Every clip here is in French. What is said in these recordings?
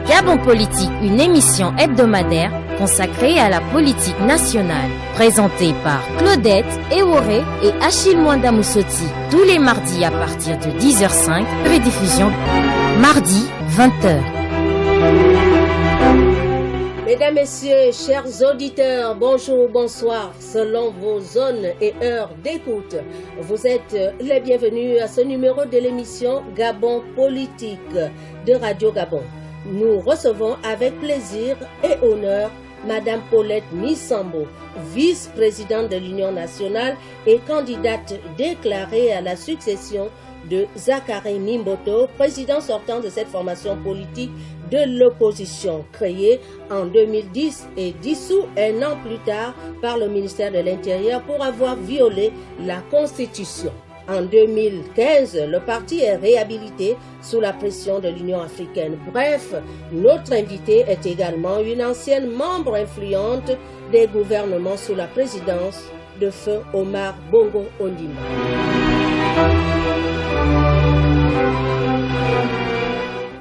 Gabon Politique, une émission hebdomadaire consacrée à la politique nationale, présentée par Claudette Eworé et Achille Mwanda Moussoti, tous les mardis à partir de 10h05, rediffusion mardi 20h. Mesdames, Messieurs, chers auditeurs, bonjour, bonsoir, selon vos zones et heures d'écoute. Vous êtes les bienvenus à ce numéro de l'émission Gabon Politique de Radio Gabon. Nous recevons avec plaisir et honneur Madame Paulette Missambo, vice-présidente de l'Union nationale et candidate déclarée à la succession de Zachary Mimboto, président sortant de cette formation politique de l'opposition, créée en 2010 et dissous un an plus tard par le ministère de l'Intérieur pour avoir violé la Constitution. En 2015, le parti est réhabilité sous la pression de l'Union africaine. Bref, notre invitée est également une ancienne membre influente des gouvernements sous la présidence de feu Omar Bongo Ondimba.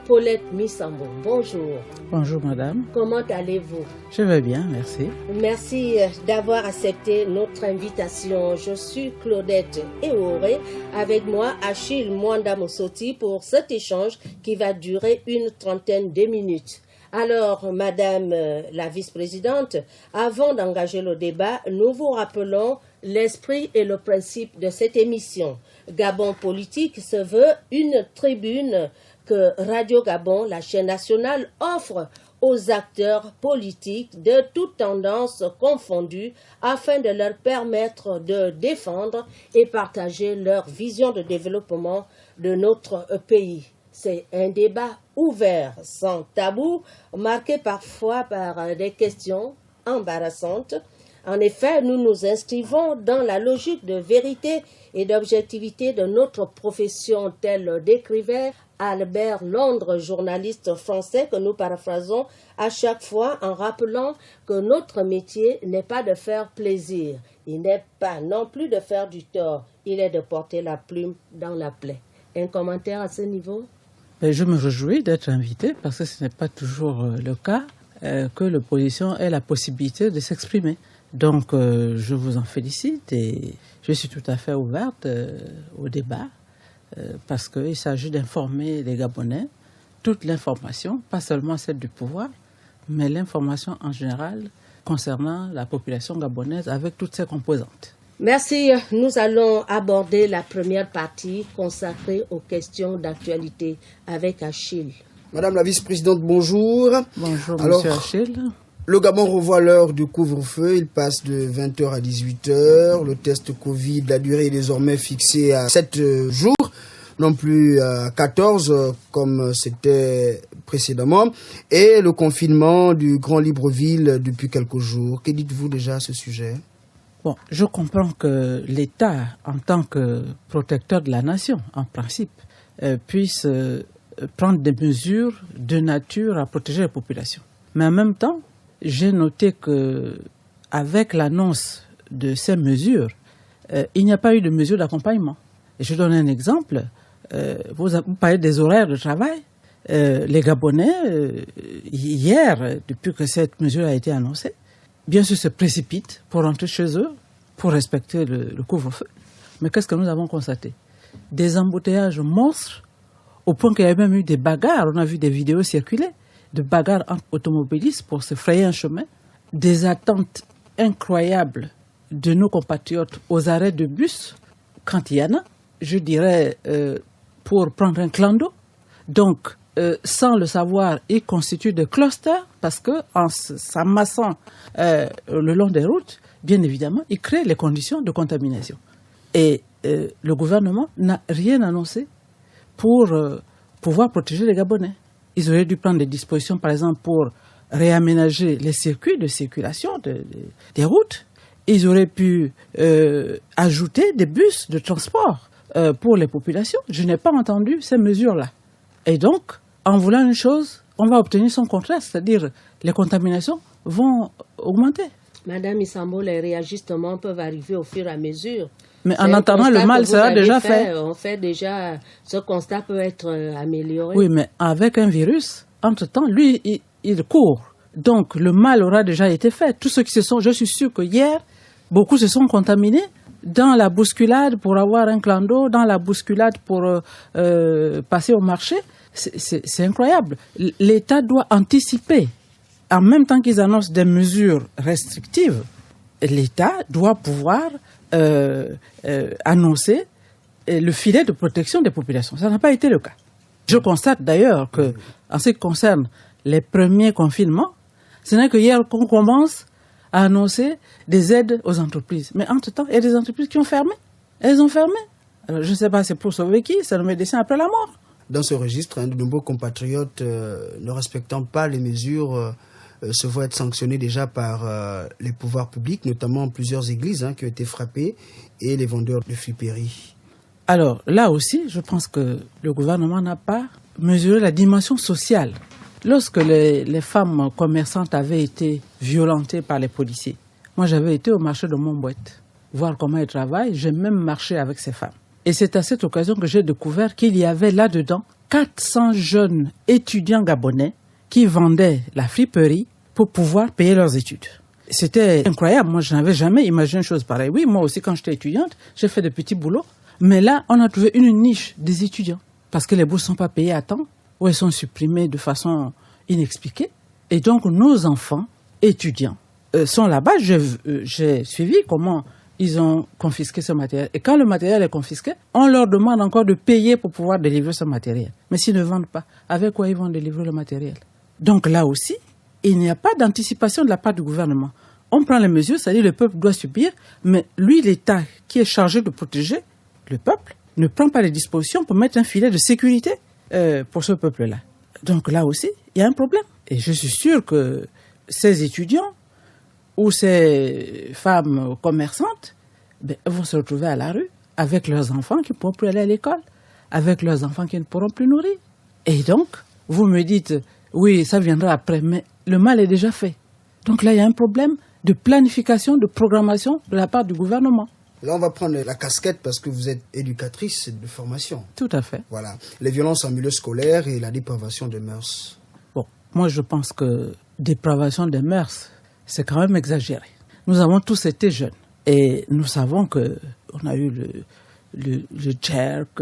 Paulette Missambo, bonjour. Bonjour madame. Comment allez-vous? Je vais bien, merci. Merci d'avoir accepté notre invitation. Je suis Claudette Eworé, avec moi Achille Mwanda Moussoti pour cet échange qui va durer une trentaine de minutes. Alors, Madame la vice-présidente, avant d'engager le débat, nous vous rappelons l'esprit et le principe de cette émission. Gabon Politique se veut une tribune que Radio Gabon, la chaîne nationale, offre aux acteurs politiques de toutes tendances confondues afin de leur permettre de défendre et partager leur vision de développement de notre pays. C'est un débat ouvert, sans tabou, marqué parfois par des questions embarrassantes. En effet, nous nous inscrivons dans la logique de vérité et d'objectivité de notre profession, telle décrivait Albert Londres, journaliste français que nous paraphrasons à chaque fois en rappelant que notre métier n'est pas de faire plaisir, il n'est pas non plus de faire du tort, il est de porter la plume dans la plaie. Un commentaire à ce niveau? Je me réjouis d'être invité parce que ce n'est pas toujours le cas que l'opposition ait la possibilité de s'exprimer. Donc je vous en félicite et je suis tout à fait ouverte au débat. Parce qu'il s'agit d'informer les Gabonais, toute l'information, pas seulement celle du pouvoir, mais l'information en général concernant la population gabonaise avec toutes ses composantes. Merci. Nous allons aborder la première partie consacrée aux questions d'actualité avec Achille. Madame la vice-présidente, bonjour. Bonjour, monsieur Achille. Le Gabon revoit l'heure du couvre-feu. Il passe de 20h à 18h. Le test Covid, la durée est désormais fixée à 7 jours, non plus à 14 comme c'était précédemment. Et le confinement du Grand Libreville depuis quelques jours. Que dites-vous déjà à ce sujet? Bon, je comprends que l'État, en tant que protecteur de la nation, en principe, puisse prendre des mesures de nature à protéger la population. Mais en même temps, j'ai noté qu'avec l'annonce de ces mesures, il n'y a pas eu de mesures d'accompagnement. Et je donne un exemple. Vous parlez des horaires de travail. Les Gabonais, hier, depuis que cette mesure a été annoncée, bien sûr se précipitent pour rentrer chez eux, pour respecter le couvre-feu. Mais qu'est-ce que nous avons constaté? Des embouteillages monstres, au point qu'il y a même eu des bagarres. On a vu des vidéos circuler de bagarres entre automobilistes pour se frayer un chemin, des attentes incroyables de nos compatriotes aux arrêts de bus, quand il y en a, je dirais, pour prendre un clando. Donc, sans le savoir, ils constituent des clusters parce qu'en s'amassant le long des routes, bien évidemment, ils créent les conditions de contamination. Et le gouvernement n'a rien annoncé pour pouvoir protéger les Gabonais. Ils auraient dû prendre des dispositions, par exemple, pour réaménager les circuits de circulation des routes. Ils auraient pu ajouter des bus de transport pour les populations. Je n'ai pas entendu ces mesures-là. Et donc, en voulant une chose, on va obtenir son contraire, c'est-à-dire les contaminations vont augmenter. Madame Isambo, les réajustements peuvent arriver au fur et à mesure. Mais en attendant, le mal sera déjà fait. On fait déjà, ce constat peut être amélioré. Oui, mais avec un virus, entre-temps, lui, il court. Donc, le mal aura déjà été fait. Tous ceux qui se sont, je suis sûr que hier, beaucoup se sont contaminés dans la bousculade pour avoir un clando, dans la bousculade pour passer au marché. C'est incroyable. L'État doit anticiper. En même temps qu'ils annoncent des mesures restrictives, l'État doit pouvoir annoncer le filet de protection des populations. Ça n'a pas été le cas. Je constate d'ailleurs que, en ce qui concerne les premiers confinements, ce n'est que hier qu'on commence à annoncer des aides aux entreprises. Mais entre-temps, il y a des entreprises qui ont fermé. Elles ont fermé. Alors, je ne sais pas c'est pour sauver qui, c'est le médecin après la mort. Dans ce registre, de nombreux compatriotes ne respectant pas les mesures se voient être sanctionnés déjà par les pouvoirs publics, notamment plusieurs églises qui ont été frappées et les vendeurs de friperies. Alors là aussi, je pense que le gouvernement n'a pas mesuré la dimension sociale. Lorsque les femmes commerçantes avaient été violentées par les policiers, moi j'avais été au marché de Montboîte, voir comment elles travaillent, j'ai même marché avec ces femmes. Et c'est à cette occasion que j'ai découvert qu'il y avait là-dedans 400 jeunes étudiants gabonais qui vendaient la friperie pour pouvoir payer leurs études. C'était incroyable, moi je n'avais jamais imaginé une chose pareille. Oui, moi aussi quand j'étais étudiante, j'ai fait des petits boulots, mais là on a trouvé une niche des étudiants, parce que les bourses ne sont pas payées à temps, ou elles sont supprimées de façon inexpliquée. Et donc nos enfants étudiants sont là-bas. J'ai suivi comment ils ont confisqué ce matériel. Et quand le matériel est confisqué, on leur demande encore de payer pour pouvoir délivrer ce matériel. Mais s'ils ne vendent pas, avec quoi ils vont délivrer le matériel? Donc là aussi, il n'y a pas d'anticipation de la part du gouvernement. On prend les mesures, c'est-à-dire le peuple doit subir, mais lui, l'État qui est chargé de protéger le peuple, ne prend pas les dispositions pour mettre un filet de sécurité pour ce peuple-là. Donc là aussi, il y a un problème. Et je suis sûr que ces étudiants ou ces femmes commerçantes vont se retrouver à la rue avec leurs enfants qui ne pourront plus aller à l'école, avec leurs enfants qui ne pourront plus nourrir. Et donc, vous me dites, oui, ça viendra après, mais le mal est déjà fait. Donc là, il y a un problème de planification, de programmation de la part du gouvernement. Là, on va prendre la casquette parce que vous êtes éducatrice de formation. Tout à fait. Voilà. Les violences en milieu scolaire et la dépravation des mœurs. Bon, moi je pense que dépravation des mœurs, c'est quand même exagéré. Nous avons tous été jeunes et nous savons qu'on a eu le jerk,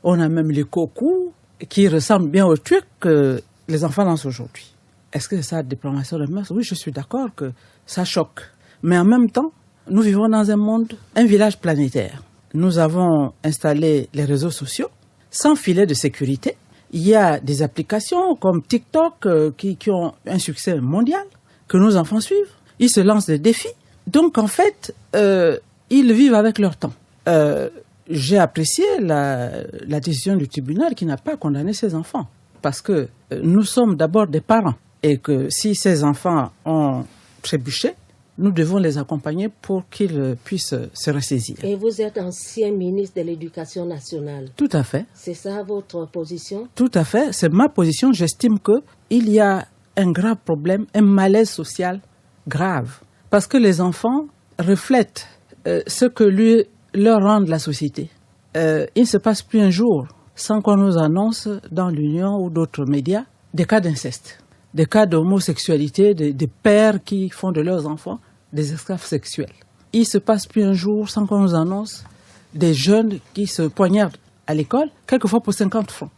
on a même les cocos qui ressemblent bien aux trucs que les enfants lancent aujourd'hui. Est-ce que c'est ça la dépravation des mœurs? Oui, je suis d'accord que ça choque. Mais en même temps, nous vivons dans un monde, un village planétaire. Nous avons installé les réseaux sociaux sans filet de sécurité. Il y a des applications comme TikTok qui ont un succès mondial, que nos enfants suivent. Ils se lancent des défis. Donc en fait, ils vivent avec leur temps. J'ai apprécié la décision du tribunal qui n'a pas condamné ces enfants. Parce que nous sommes d'abord des parents. Et que si ces enfants ont trébuché, nous devons les accompagner pour qu'ils puissent se ressaisir. Et vous êtes ancien ministre de l'Éducation nationale. Tout à fait. C'est ça votre position? Tout à fait. C'est ma position. J'estime qu'il y a un grave problème, un malaise social grave. Parce que les enfants reflètent ce que leur rend la société. Il ne se passe plus un jour sans qu'on nous annonce dans l'Union ou d'autres médias des cas d'inceste, des cas d'homosexualité, des pères qui font de leurs enfants des esclaves sexuels. Il ne se passe plus un jour sans qu'on nous annonce des jeunes qui se poignardent à l'école, quelquefois pour 50 francs.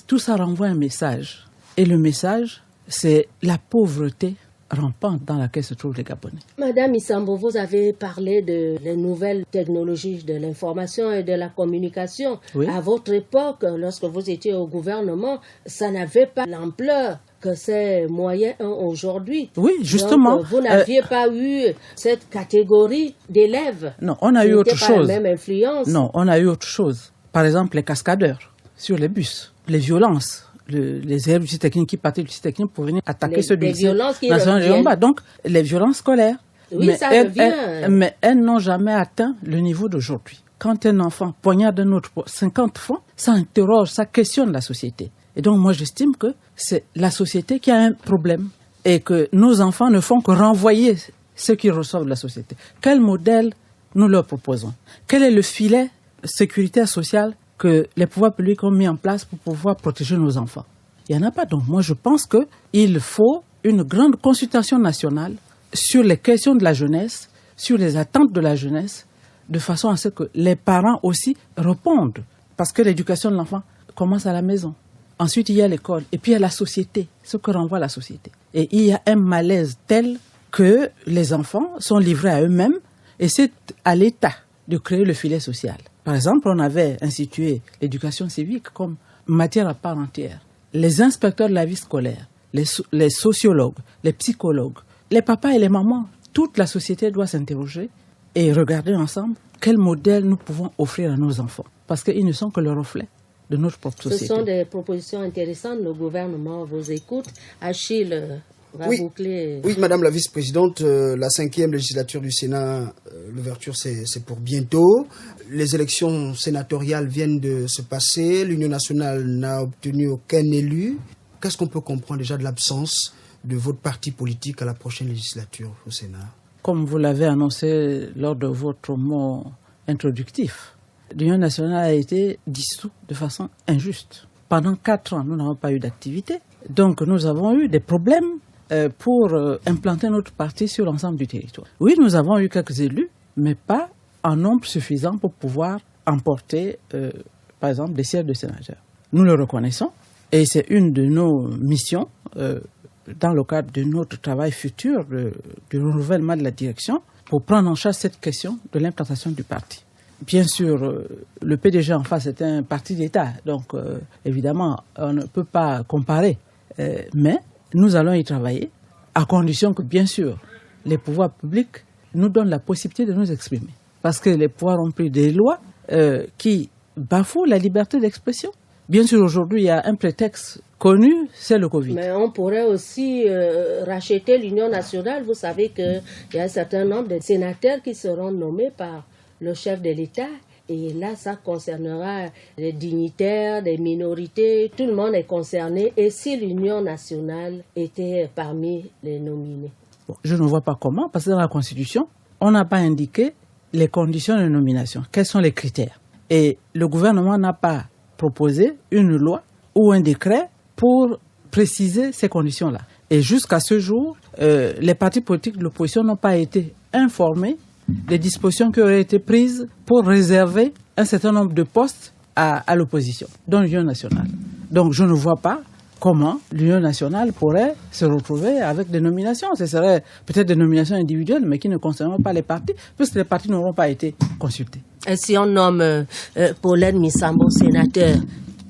Tout ça renvoie un message. Et le message, c'est la pauvreté rampante dans laquelle se trouvent les Gabonais. Madame Isambo, vous avez parlé de les nouvelles technologies de l'information et de la communication. Oui. À votre époque, lorsque vous étiez au gouvernement, ça n'avait pas l'ampleur que ces moyens ont aujourd'hui. Oui, justement. Donc, vous n'aviez pas eu cette catégorie d'élèves. Non, on a eu autre chose. Pas la même influence. Non, on a eu autre chose. Par exemple, les cascadeurs sur les bus, les violences. Les élèves du lycée technique qui partaient du lycée technique pour venir attaquer ceux du lycée national de Yomba. Donc, les violences scolaires. Oui, mais ça revient. Mais elles n'ont jamais atteint le niveau d'aujourd'hui. Quand un enfant poignarde un autre pour 50 francs, ça interroge, ça questionne la société. Et donc, moi, j'estime que c'est la société qui a un problème et que nos enfants ne font que renvoyer ce qu'ils reçoivent de la société. Quel modèle nous leur proposons? Quel est le filet sécuritaire sociale que les pouvoirs publics ont mis en place pour pouvoir protéger nos enfants? Il n'y en a pas. Donc moi, je pense qu'il faut une grande consultation nationale sur les questions de la jeunesse, sur les attentes de la jeunesse, de façon à ce que les parents aussi répondent. Parce que l'éducation de l'enfant commence à la maison. Ensuite, il y a l'école. Et puis, il y a la société, ce que renvoie la société. Et il y a un malaise tel que les enfants sont livrés à eux-mêmes et c'est à l'État de créer le filet social. Par exemple, on avait institué l'éducation civique comme matière à part entière. Les inspecteurs de la vie scolaire, les sociologues, les psychologues, les papas et les mamans, toute la société doit s'interroger et regarder ensemble quel modèle nous pouvons offrir à nos enfants. Parce qu'ils ne sont que le reflet de notre propre société. Ce sont des propositions intéressantes. Le gouvernement vous écoute. Achille va boucler. Oui, Madame la vice-présidente, la 5e législature du Sénat, l'ouverture c'est pour bientôt. Les élections sénatoriales viennent de se passer. L'Union nationale n'a obtenu aucun élu. Qu'est-ce qu'on peut comprendre déjà de l'absence de votre parti politique à la prochaine législature au Sénat? Comme vous l'avez annoncé lors de votre mot introductif, l'Union nationale a été dissoute de façon injuste. Pendant 4 ans, nous n'avons pas eu d'activité. Donc, nous avons eu des problèmes pour implanter notre parti sur l'ensemble du territoire. Oui, nous avons eu quelques élus, mais pas en nombre suffisant pour pouvoir emporter, par exemple, des sièges de sénateurs. Nous le reconnaissons et c'est une de nos missions dans le cadre de notre travail futur, du renouvellement de la direction, pour prendre en charge cette question de l'implantation du parti. Bien sûr, le PDG en face est un parti d'État, donc évidemment, on ne peut pas comparer. Mais nous allons y travailler, à condition que, bien sûr, les pouvoirs publics nous donnent la possibilité de nous exprimer. Parce que les pouvoirs ont pris des lois qui bafouent la liberté d'expression. Bien sûr, aujourd'hui, il y a un prétexte connu, c'est le Covid. Mais on pourrait aussi racheter l'Union nationale. Vous savez qu'il y a un certain nombre de sénateurs qui seront nommés par le chef de l'État. Et là, ça concernera les dignitaires, les minorités. Tout le monde est concerné. Et si l'Union nationale était parmi les nominés? Bon, je ne vois pas comment, parce que dans la Constitution, on n'a pas indiqué les conditions de nomination. Quels sont les critères? Et le gouvernement n'a pas proposé une loi ou un décret pour préciser ces conditions-là. Et jusqu'à ce jour, les partis politiques de l'opposition n'ont pas été informés des dispositions qui auraient été prises pour réserver un certain nombre de postes à l'opposition, dont l'Union nationale. Donc je ne vois pas comment l'Union nationale pourrait se retrouver avec des nominations. Ce seraient peut-être des nominations individuelles, mais qui ne concerneront pas les partis, puisque les partis n'auront pas été consultés. Et si on nomme Pauline Misambo sénateur,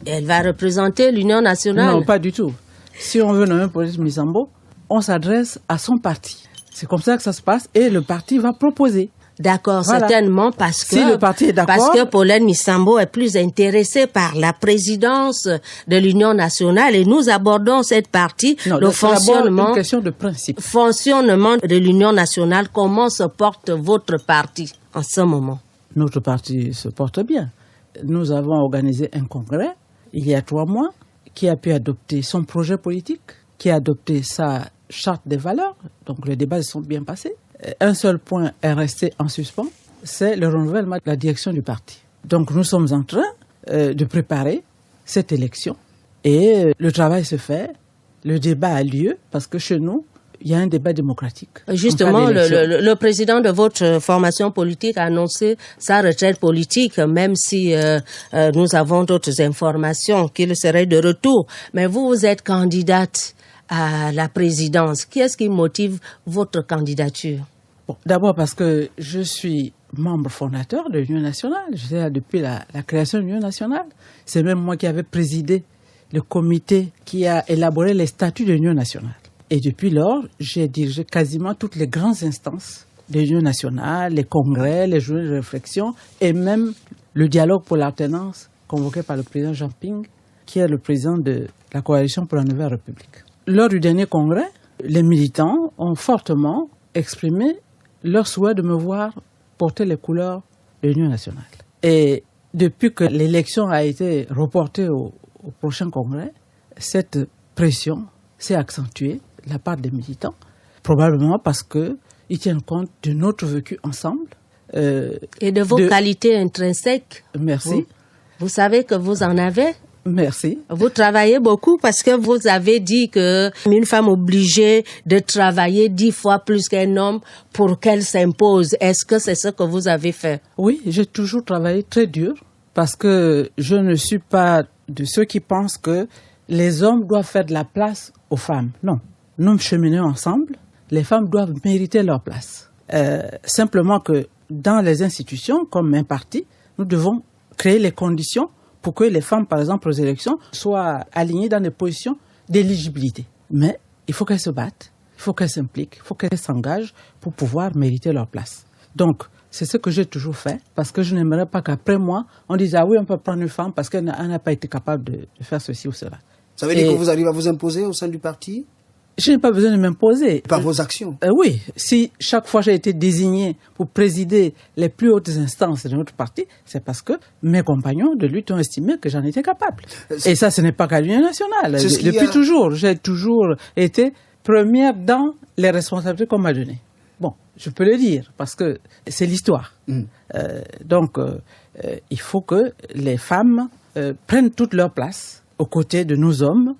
elle va représenter l'Union nationale? Non, pas du tout. Si on veut nommer Pauline Misambo, on s'adresse à son parti. C'est comme ça que ça se passe et le parti va proposer. D'accord, voilà. Certainement parce que, si le parti est d'accord, parce que Pauline Misambo est plus intéressée par la présidence de l'Union nationale et nous abordons cette partie, le fonctionnement, une question de principe. Fonctionnement de l'Union nationale. Comment se porte votre parti en ce moment? Notre parti se porte bien. Nous avons organisé un congrès il y a 3 mois qui a pu adopter son projet politique, qui a adopté sa charte des valeurs, donc les débats se sont bien passés. Un seul point est resté en suspens, c'est le renouvellement de la direction du parti. Donc nous sommes en train de préparer cette élection et le travail se fait, le débat a lieu parce que chez nous, il y a un débat démocratique. Justement, le président de votre formation politique a annoncé sa retraite politique, même si nous avons d'autres informations qu'il serait de retour. Mais vous êtes candidate à la présidence. Qu'est-ce qui motive votre candidature? Bon, d'abord parce que je suis membre fondateur de l'Union nationale. J'étais là depuis la création de l'Union nationale. C'est même moi qui avais présidé le comité qui a élaboré les statuts de l'Union nationale. Et depuis lors, j'ai dirigé quasiment toutes les grandes instances de l'Union nationale, les congrès, les journées de réflexion et même le dialogue pour l'alternance convoqué par le président Jean Ping, qui est le président de la Coalition pour la Nouvelle République. Lors du dernier congrès, les militants ont fortement exprimé leur souhait de me voir porter les couleurs de l'Union nationale. Et depuis que l'élection a été reportée au prochain congrès, cette pression s'est accentuée de la part des militants Probablement parce qu'ils tiennent compte de notre vécu ensemble. Et de vos qualités intrinsèques. Merci. Vous savez que vous en avez. Merci. Vous travaillez beaucoup parce que vous avez dit qu'une femme obligée de travailler 10 fois plus qu'un homme pour qu'elle s'impose. Est-ce que c'est ce que vous avez fait? Oui, j'ai toujours travaillé très dur parce que je ne suis pas de ceux qui pensent que les hommes doivent faire de la place aux femmes. Non, nous cheminons ensemble. Les femmes doivent mériter leur place. Simplement que dans les institutions, comme un parti, nous devons créer les conditions pour que les femmes, par exemple, aux élections, soient alignées dans des positions d'éligibilité. Mais il faut qu'elles se battent, il faut qu'elles s'impliquent, il faut qu'elles s'engagent pour pouvoir mériter leur place. Donc, c'est ce que j'ai toujours fait, parce que je n'aimerais pas qu'après moi, on dise « Ah oui, on peut prendre une femme parce qu'elle n'a pas été capable de faire ceci ou cela ». Ça veut dire que vous arrivez à vous imposer au sein du parti? Je n'ai pas besoin de m'imposer. Par vos actions? Oui. Si chaque fois j'ai été désigné pour présider les plus hautes instances de notre parti, c'est parce que mes compagnons de lutte ont estimé que j'en étais capable. Et ça, ce n'est pas qu'à l'Union nationale. Depuis toujours, j'ai toujours été première dans les responsabilités qu'on m'a données. Bon, je peux le dire, parce que c'est l'histoire. Donc, il faut que les femmes prennent toute leur place aux côtés de nos hommes,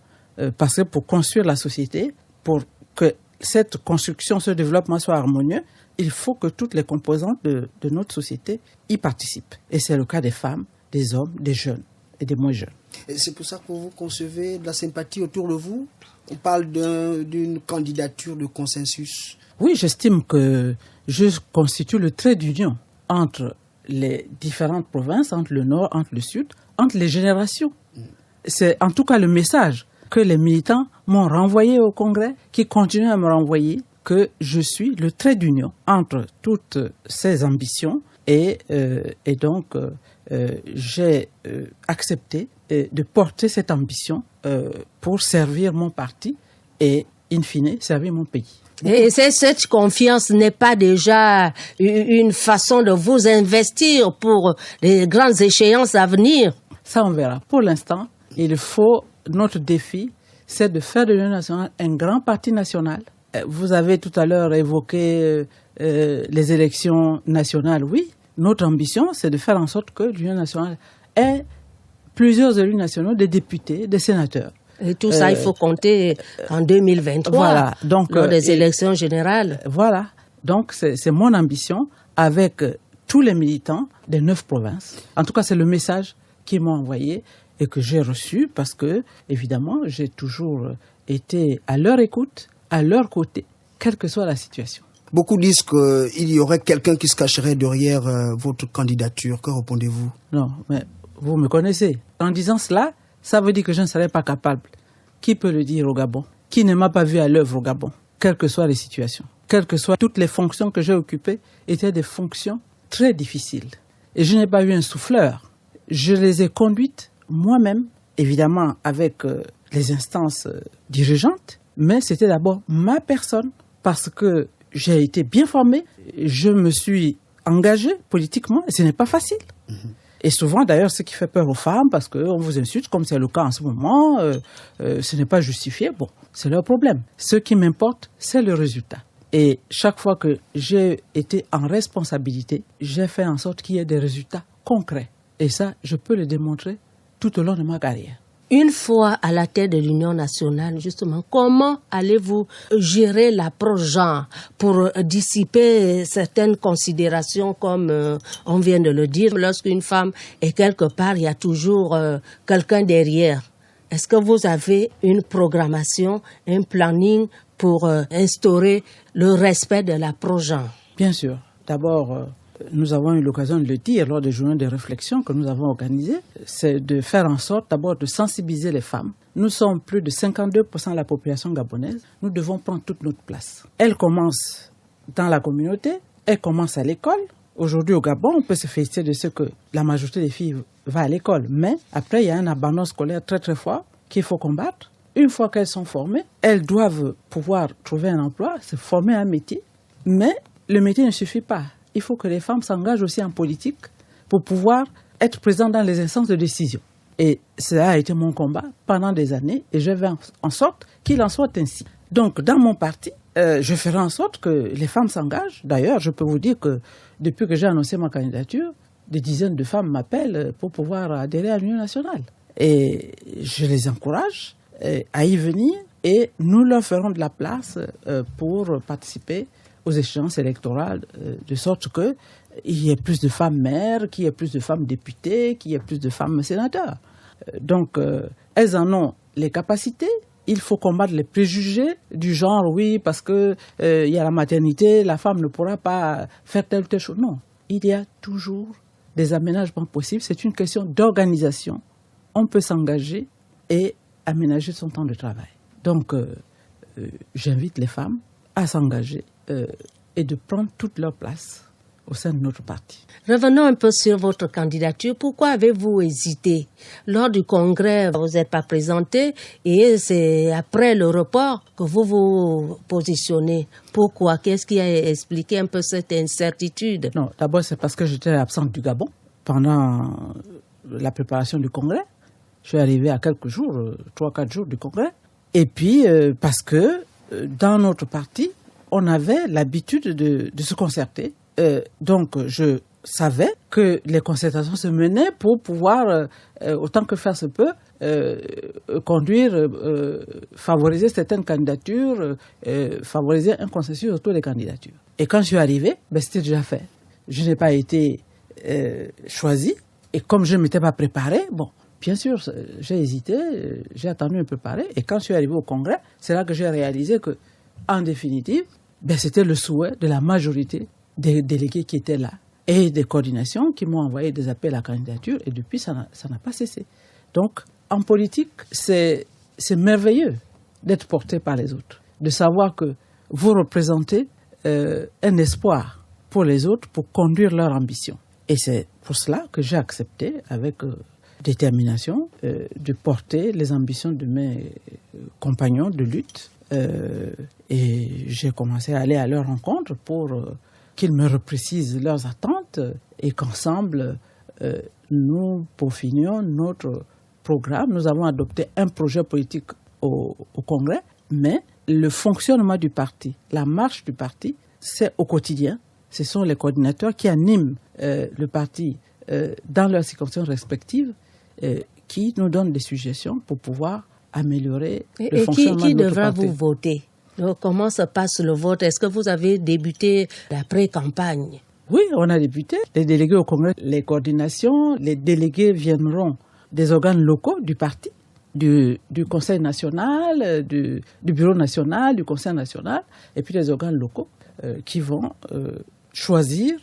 parce que pour construire la société, pour que cette construction, ce développement soit harmonieux, il faut que toutes les composantes de notre société y participent. Et c'est le cas des femmes, des hommes, des jeunes et des moins jeunes. Et c'est pour ça que vous concevez de la sympathie autour de vous? On parle d'une candidature de consensus. Oui, j'estime que je constitue le trait d'union entre les différentes provinces, entre le Nord, entre le Sud, entre les générations. C'est en tout cas le message que les militants m'ont renvoyé au Congrès, qui continuent à me renvoyer, que je suis le trait d'union entre toutes ces ambitions et donc j'ai accepté de porter cette ambition pour servir mon parti et, in fine, servir mon pays. Et cette confiance n'est pas déjà une façon de vous investir pour les grandes échéances à venir? Ça, on verra. Pour l'instant, notre défi, c'est de faire de l'Union nationale un grand parti national. Vous avez tout à l'heure évoqué les élections nationales. Oui, notre ambition, c'est de faire en sorte que l'Union nationale ait plusieurs élus nationaux, des députés, des sénateurs. Et tout ça, il faut compter en 2023, voilà, donc, lors des élections générales. Voilà, donc c'est mon ambition avec tous les militants des 9 provinces. En tout cas, c'est le message qu'ils m'ont envoyé et que j'ai reçu parce que, évidemment, j'ai toujours été à leur écoute, à leur côté, quelle que soit la situation. Beaucoup disent qu'il y aurait quelqu'un qui se cacherait derrière votre candidature. Que répondez-vous? Non, mais vous me connaissez. En disant cela, ça veut dire que je ne serais pas capable. Qui peut le dire au Gabon? Qui ne m'a pas vu à l'œuvre au Gabon? Quelles que soient les situations, quelles que soient toutes les fonctions que j'ai occupées, étaient des fonctions très difficiles. Et je n'ai pas eu un souffleur. Je les ai conduites moi-même, évidemment avec les instances dirigeantes, mais c'était d'abord ma personne, parce que j'ai été bien formé, je me suis engagé politiquement, et ce n'est pas facile. Et souvent, d'ailleurs, ce qui fait peur aux femmes, parce qu'on vous insulte, comme c'est le cas en ce moment, ce n'est pas justifié. Bon, c'est leur problème. Ce qui m'importe, c'est le résultat. Et chaque fois que j'ai été en responsabilité, j'ai fait en sorte qu'il y ait des résultats concrets. Et ça, je peux le démontrer tout au long de ma carrière. Une fois à la tête de l'Union nationale, justement, comment allez-vous gérer l'approche genre pour dissiper certaines considérations comme on vient de le dire? Lorsqu'une femme est quelque part, il y a toujours quelqu'un derrière. Est-ce que vous avez une programmation, un planning pour instaurer le respect de l'approche genre? Bien sûr. D'abord, nous avons eu l'occasion de le dire lors des journées de réflexion que nous avons organisées, c'est de faire en sorte d'abord de sensibiliser les femmes. Nous sommes plus de 52% de la population gabonaise. Nous devons prendre toute notre place. Elle commence dans la communauté, elle commence à l'école. Aujourd'hui au Gabon, on peut se féliciter de ce que la majorité des filles va à l'école. Mais après, il y a un abandon scolaire très très fort qu'il faut combattre. Une fois qu'elles sont formées, elles doivent pouvoir trouver un emploi, se former à un métier. Mais le métier ne suffit pas. Il faut que les femmes s'engagent aussi en politique pour pouvoir être présentes dans les instances de décision. Et cela a été mon combat pendant des années et je vais en sorte qu'il en soit ainsi. Donc, dans mon parti, je ferai en sorte que les femmes s'engagent. D'ailleurs, je peux vous dire que depuis que j'ai annoncé ma candidature, des dizaines de femmes m'appellent pour pouvoir adhérer à l'Union nationale. Et je les encourage à y venir et nous leur ferons de la place pour participer aux échéances électorales, de sorte qu'il y ait plus de femmes maires, qu'il y ait plus de femmes députées, qu'il y ait plus de femmes sénateurs. Donc, elles en ont les capacités. Il faut combattre les préjugés du genre, oui, parce que il y a la maternité, la femme ne pourra pas faire telle ou telle chose. Non, il y a toujours des aménagements possibles. C'est une question d'organisation. On peut s'engager et aménager son temps de travail. Donc, j'invite les femmes à s'engager et de prendre toute leur place au sein de notre parti. Revenons un peu sur votre candidature. Pourquoi avez-vous hésité? Lors du congrès, vous n'êtes pas présenté et c'est après le report que vous vous positionnez. Pourquoi? Qu'est-ce qui a expliqué un peu cette incertitude? Non, d'abord c'est parce que j'étais absente du Gabon pendant la préparation du congrès. Je suis arrivé à quelques jours, 3-4 jours du congrès. Et puis parce que dans notre parti, on avait l'habitude de se concerter. Donc, je savais que les concertations se menaient pour pouvoir, autant que faire se peut, conduire, favoriser certaines candidatures, favoriser un consensus autour des candidatures. Et quand je suis arrivé, c'était déjà fait. Je n'ai pas été choisi. Et comme je ne m'étais pas préparé, bien sûr, j'ai hésité, j'ai attendu un peu préparé. Et quand je suis arrivé au congrès, c'est là que j'ai réalisé que, en définitive, c'était le souhait de la majorité des délégués qui étaient là et des coordinations qui m'ont envoyé des appels à candidature et depuis ça n'a pas cessé. Donc en politique c'est merveilleux d'être porté par les autres, de savoir que vous représentez un espoir pour les autres pour conduire leur ambition. Et c'est pour cela que j'ai accepté avec détermination de porter les ambitions de mes compagnons de lutte et j'ai commencé à aller à leur rencontre pour qu'ils me reprécisent leurs attentes et qu'ensemble, nous peaufinions notre programme. Nous avons adopté un projet politique au Congrès, mais le fonctionnement du parti, la marche du parti, c'est au quotidien. Ce sont les coordinateurs qui animent le parti dans leurs circonscriptions respectives qui nous donnent des suggestions pour pouvoir améliorer le fonctionnement de notre parti. Qui devra vous voter? Donc, comment se passe le vote? Est-ce que vous avez débuté la pré-campagne? Oui, on a débuté. Les délégués au Congrès, les coordinations, les délégués viendront des organes locaux du parti, du Conseil national, du Bureau national, du Conseil national, et puis les organes locaux qui vont choisir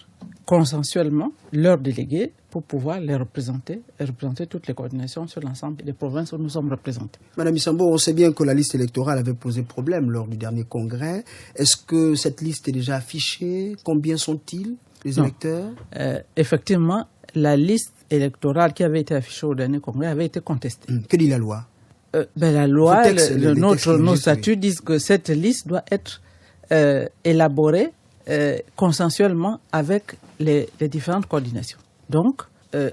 consensuellement leurs délégués pour pouvoir les représenter et représenter toutes les coordinations sur l'ensemble des provinces où nous sommes représentés. Madame Issambo, on sait bien que la liste électorale avait posé problème lors du dernier congrès. Est-ce que cette liste est déjà affichée? Combien sont-ils, les électeurs? Effectivement, la liste électorale qui avait été affichée au dernier congrès avait été contestée. Que dit la loi? La loi, nos statuts disent que cette liste doit être élaborée consensuellement avec les différentes coordinations. Donc,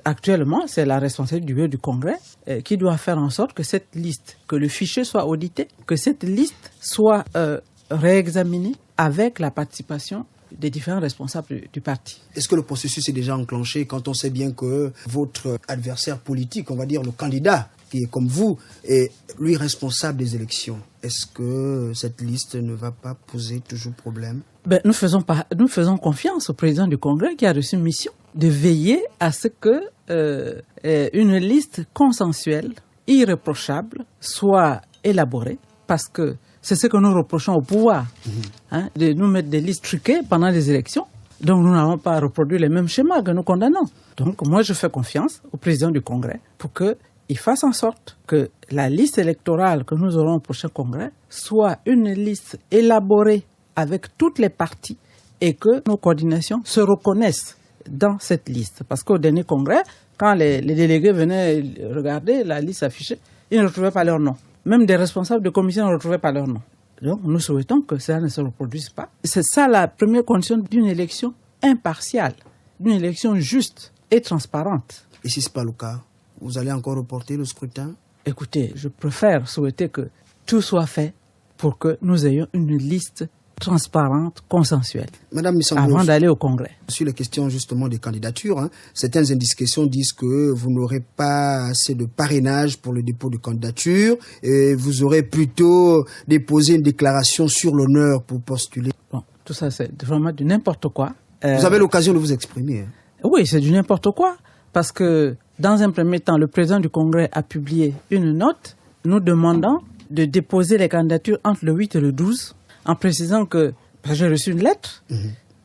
actuellement, c'est la responsabilité du bureau du Congrès qui doit faire en sorte que cette liste, que le fichier soit audité, que cette liste soit réexaminée avec la participation des différents responsables du parti. Est-ce que le processus est déjà enclenché quand on sait bien que votre adversaire politique, on va dire le candidat, qui est comme vous, est lui responsable des élections? Est-ce que cette liste ne va pas poser toujours problème? Nous faisons confiance au président du Congrès qui a reçu une mission de veiller à ce que une liste consensuelle, irréprochable, soit élaborée, parce que c'est ce que nous reprochons au pouvoir, de nous mettre des listes truquées pendant les élections. Donc nous n'avons pas reproduit les mêmes schémas que nous condamnons. Donc moi je fais confiance au président du Congrès pour qu'il fasse en sorte que la liste électorale que nous aurons au prochain congrès soit une liste élaborée avec toutes les parties et que nos coordinations se reconnaissent dans cette liste. Parce qu'au dernier congrès, quand les délégués venaient regarder la liste affichée, ils ne retrouvaient pas leur nom. Même des responsables de commission ne retrouvaient pas leur nom. Donc nous souhaitons que cela ne se reproduise pas. C'est ça la première condition d'une élection impartiale, d'une élection juste et transparente. Et si ce n'est pas le cas, vous allez encore reporter le scrutin? Écoutez, je préfère souhaiter que tout soit fait pour que nous ayons une liste transparente, consensuelle, Madame Missambo, avant d'aller au Congrès. sur les questions justement des candidatures, certaines indiscrétions disent que vous n'aurez pas assez de parrainage pour le dépôt de candidature et vous aurez plutôt déposé une déclaration sur l'honneur pour postuler. Bon, tout ça, c'est vraiment du n'importe quoi. Vous avez l'occasion de vous exprimer. Oui, c'est du n'importe quoi, parce que dans un premier temps, le président du Congrès a publié une note nous demandant de déposer les candidatures entre le 8 et le 12, en précisant que, j'ai reçu une lettre,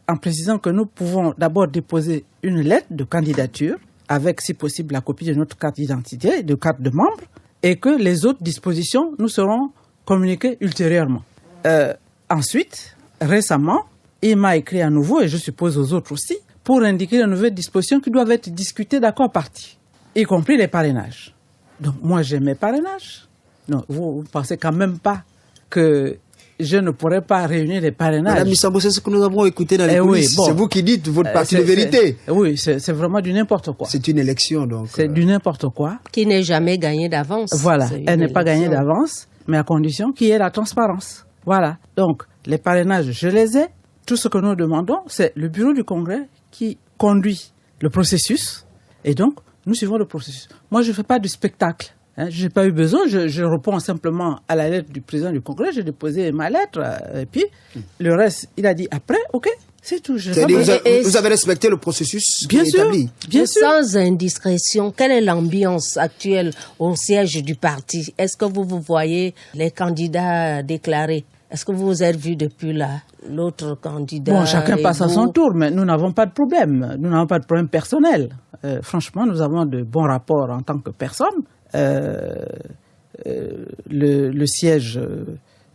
en précisant que nous pouvons d'abord déposer une lettre de candidature, avec si possible la copie de notre carte d'identité, de carte de membre, et que les autres dispositions nous seront communiquées ultérieurement. Ensuite, récemment, il m'a écrit à nouveau, et je suppose aux autres aussi, pour indiquer de nouvelles dispositions qui doivent être discutées d'accord partie, y compris les parrainages. Donc moi j'ai mes parrainages. Non, vous pensez quand même pas que je ne pourrais pas réunir les parrainages. Madame Missambo, c'est ce que nous avons écouté dans les coulisses. Oui, bon, c'est vous qui dites votre partie de vérité. Oui, c'est vraiment du n'importe quoi. C'est une élection donc. C'est du n'importe quoi. Qui n'est jamais gagnée d'avance. Voilà, elle n'est pas gagnée d'avance, mais à condition qu'il y ait la transparence. Voilà, donc les parrainages, je les ai. Tout ce que nous demandons, c'est le bureau du Congrès qui conduit le processus, et donc nous suivons le processus. Moi, je ne fais pas du spectacle. Je n'ai pas eu besoin, je réponds simplement à la lettre du président du Congrès, j'ai déposé ma lettre, et puis le reste, il a dit après, ok, c'est tout. C'est-à-dire vous avez respecté le processus bien sûr, établi. Bien sûr. Sans indiscrétion, quelle est l'ambiance actuelle au siège du parti? Est-ce que vous voyez les candidats déclarés? Est-ce que vous vous êtes vu depuis l'autre candidat? Bon, chacun passe à son tour, mais nous n'avons pas de problème. Nous n'avons pas de problème personnel. Franchement, nous avons de bons rapports en tant que personne. Le siège,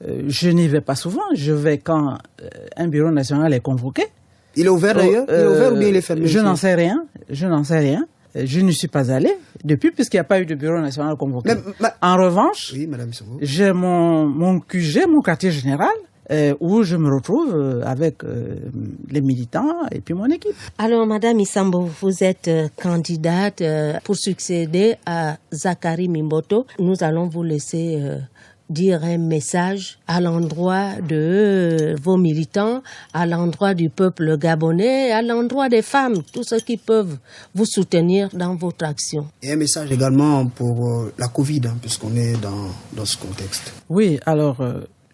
je n'y vais pas souvent. Je vais quand un bureau national est convoqué. Il est ouvert d'ailleurs? Il est ouvert ou bien il est fermé? Je n'en sais rien. Je n'y suis pas allé depuis, puisqu'il n'y a pas eu de bureau national convoqué. En revanche, oui, Madame j'ai mon QG, mon quartier général, où je me retrouve avec les militants et puis mon équipe. Alors, Madame Missambo, vous êtes candidate pour succéder à Zakari Mimboto. Nous allons vous laisser dire un message à l'endroit de vos militants, à l'endroit du peuple gabonais, à l'endroit des femmes, tous ceux qui peuvent vous soutenir dans votre action. Et un message également pour la Covid, puisqu'on est dans ce contexte. Oui, alors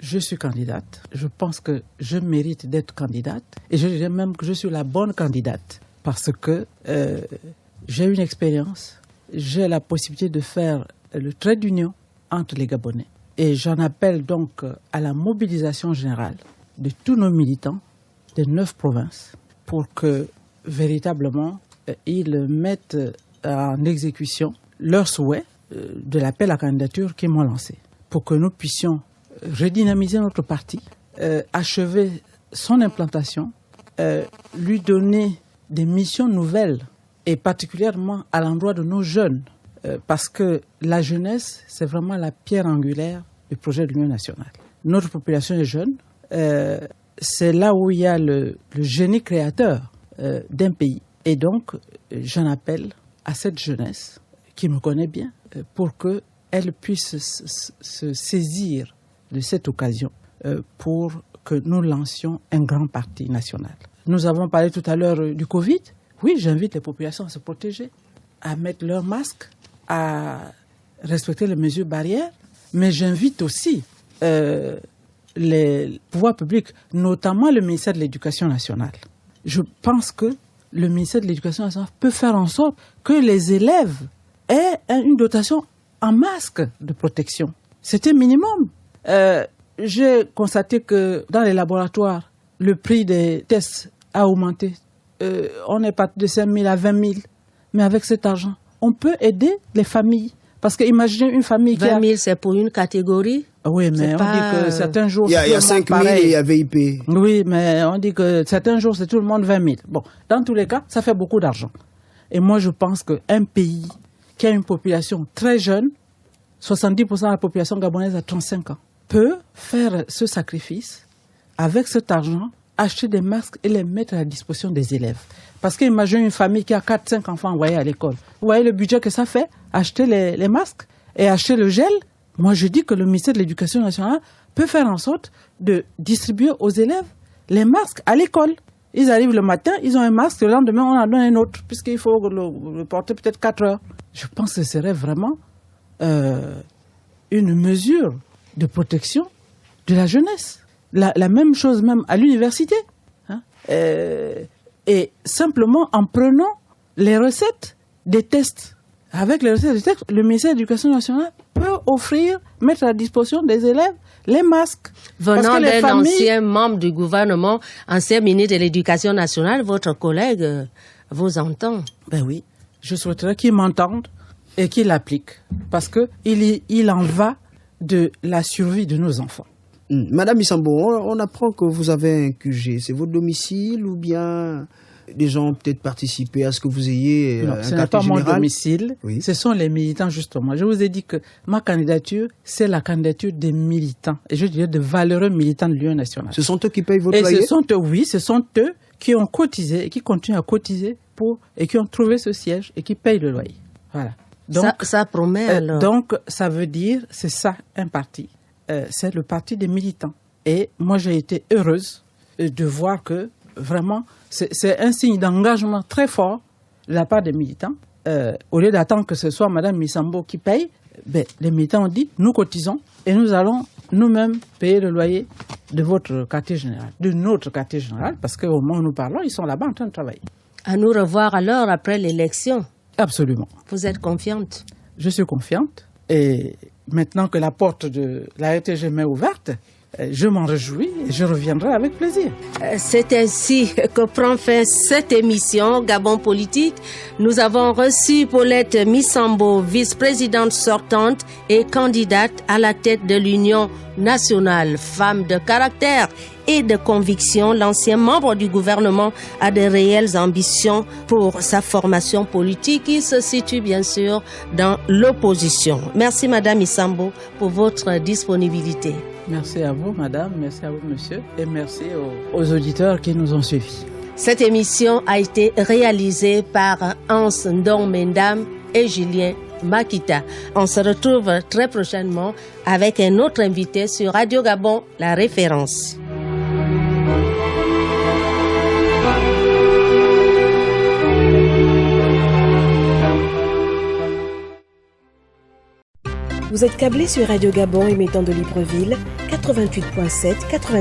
je suis candidate. Je pense que je mérite d'être candidate. Et je dirais même que je suis la bonne candidate. Parce que j'ai une expérience. J'ai la possibilité de faire le trait d'union entre les Gabonais. Et j'en appelle donc à la mobilisation générale de tous nos militants des 9 provinces pour que véritablement ils mettent en exécution leur souhait de l'appel à candidature qu'ils m'ont lancé. Pour que nous puissions redynamiser notre parti, achever son implantation, lui donner des missions nouvelles et particulièrement à l'endroit de nos jeunes. Parce que la jeunesse, c'est vraiment la pierre angulaire du projet de l'Union nationale. Notre population est jeune. C'est là où il y a le génie créateur d'un pays. Et donc, j'en appelle à cette jeunesse qui me connaît bien pour qu'elle puisse se saisir de cette occasion pour que nous lancions un grand parti national. Nous avons parlé tout à l'heure du Covid. Oui, j'invite les populations à se protéger, à mettre leur masque, à respecter les mesures barrières, mais j'invite aussi les pouvoirs publics, notamment le ministère de l'Éducation nationale. Je pense que le ministère de l'Éducation nationale peut faire en sorte que les élèves aient une dotation en masque de protection. C'est un minimum. J'ai constaté que dans les laboratoires, le prix des tests a augmenté. On est parti de 5 000 à 20 000. Mais avec cet argent, on peut aider les familles. Parce que imaginez une famille qui a... 20 000, c'est pour une catégorie? Oui, mais on dit que certains jours... Il y a 5 000 et il y a VIP. Oui, mais on dit que certains jours, c'est tout le monde 20 000. Bon, dans tous les cas, ça fait beaucoup d'argent. Et moi, je pense qu'un pays qui a une population très jeune, 70% de la population gabonaise a 35 ans, peut faire ce sacrifice avec cet argent, acheter des masques et les mettre à la disposition des élèves. Parce qu'imaginez une famille qui a 4-5 enfants envoyés à l'école. Vous voyez le budget que ça fait, acheter les masques et acheter le gel. Moi, je dis que le ministère de l'Éducation nationale peut faire en sorte de distribuer aux élèves les masques à l'école. Ils arrivent le matin, ils ont un masque, le lendemain on en donne un autre, puisqu'il faut le porter peut-être 4 heures. Je pense que ce serait vraiment une mesure de protection de la jeunesse. La même chose même à l'université. Hein. Et simplement en prenant les recettes des tests. Avec les recettes des tests, le ministère de l'Éducation nationale peut mettre à la disposition des élèves les masques. Venant d'un ancien membre du gouvernement, ancien ministre de l'Éducation nationale, votre collègue vous entend. Ben oui, je souhaiterais qu'il m'entende et qu'il l'applique. Parce qu'il en va de la survie de nos enfants. Madame Misambo, on apprend que vous avez un QG. C'est votre domicile ou bien des gens ont peut-être participé à ce que vous ayez non, un ce n'est pas général? mon domicile. Oui. Ce sont les militants, justement. Je vous ai dit que ma candidature, c'est la candidature des militants. Et je dirais de valeureux militants de l'Union nationale. Ce sont eux qui payent votre loyer? Ce sont eux qui ont cotisé et qui continuent à cotiser et qui ont trouvé ce siège et qui payent le loyer. Voilà. Donc, ça promet alors. Donc, ça veut dire, c'est ça, un parti. C'est le parti des militants. Et moi, j'ai été heureuse de voir que, vraiment, c'est un signe d'engagement très fort de la part des militants. Au lieu d'attendre que ce soit Mme Misambo qui paye, les militants ont dit, nous cotisons et nous allons nous-mêmes payer le loyer de votre quartier général, de notre quartier général, parce qu'au moment où nous parlons, ils sont là-bas en train de travailler. À nous revoir alors après l'élection. Absolument. Vous êtes confiante? Je suis confiante. Et maintenant que la porte de la RTG m'est ouverte, je m'en réjouis et je reviendrai avec plaisir. C'est ainsi que prend fin cette émission Gabon Politique. Nous avons reçu Paulette Misambo, vice-présidente sortante et candidate à la tête de l'Union nationale. Femme de caractère et de conviction, l'ancien membre du gouvernement a de réelles ambitions pour sa formation politique qui se situe bien sûr dans l'opposition. Merci Madame Misambo pour votre disponibilité. Merci à vous, madame, merci à vous, monsieur, et merci aux auditeurs qui nous ont suivis. Cette émission a été réalisée par Hans Ndong-Mendam et Julien Makita. On se retrouve très prochainement avec un autre invité sur Radio Gabon, la référence. Vous êtes câblé sur Radio Gabon émettant de Libreville, 88.7, 90.